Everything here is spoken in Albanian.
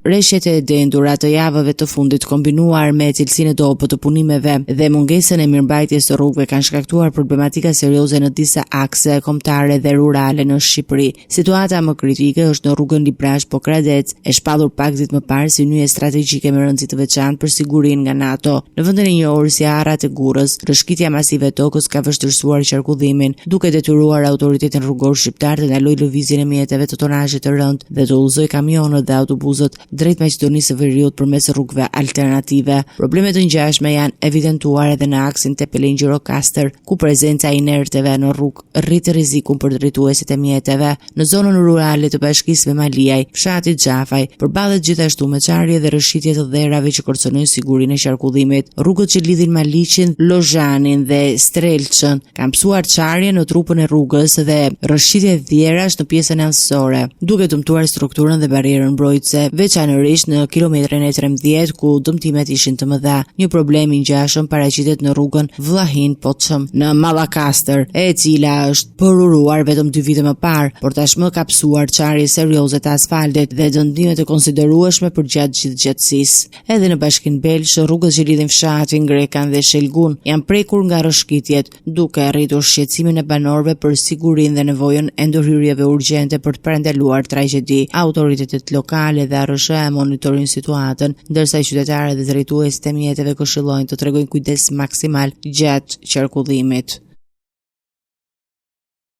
Rreshtet e dendura të javëve të fundit kombinuar me cilësinë e dobët të punimeve dhe mungesën e mirëmbajtjes së rrugëve kanë shkaktuar problematika serioze në disa akse kombëtare dhe rurale në Shqipëri. Situata më kritike është në rrugën Librash-Pokradec, e shpallur pak ditë më parë si nyje strategjike me rëndësi të veçantë për sigurinë nga NATO. Në vendin e njohur si Arrat e Gurrës, rrëshqitja masive e tokës ka vështirësuar qarkullimin, duke detyruar autoritetin rrugor shqiptar të ndalojë lëvizjen e mjeteve të tonazhit të rënd dhe të udhëzojë kamionët dhe autobuset drejt Maqedonisë së Veriut përmes rrugëve alternative. Problemet të ngjashme janë evidentuar edhe në aksin Tepelin-Gjirokastër, ku prezenca e inerteve në rrugë rrit rrezikun për drejtuesit e mjeteve. Në zonën rurale të bashkisë Memaliaj, fshati Xhafaj, përballet gjithashtu me çarje dhe rrëshqitje të dherrave që kërcënojnë sigurinë e qarkullimit. Rrugët që lidhin Maliqin, Lozhanin dhe Strelçën kanë psuar çarje në trupën e rrugës dhe rrëshqitje dhierash në pjesën anësore, duke dëmtuar strukturën dhe barierën mbrojtëse, veçanërisht në kilometrin e 13 ku dëmtimet ishin të mëdha. Një problem i ngjashëm paraqitet në rrugën Vllahin-Poçëm në Mallakastër, e cila është përuruar vetëm 2 vite më parë, por tashmë ka psuar çarje serioze të asfaltit dhe dëmtime të konsiderueshme për gjatë gjithë gjatësisë. Edhe në Bashkinë Belsh, rrugët që lidhin fshatin Grekan dhe Shelgun janë prekur nga rrëshqitjet, duke arritur shqetësimin e banorëve për sigurinë dhe nevojën e ndërhyrjeve urgjente për të parandaluar tragjedi. Autoritetet lokale dhe ARSH monitorojnë situatën, ndërsa qytetarët dhe drejtuesit e mjeteve këshillojnë të tregojnë kujdes maksimal gjatë qarkullimit.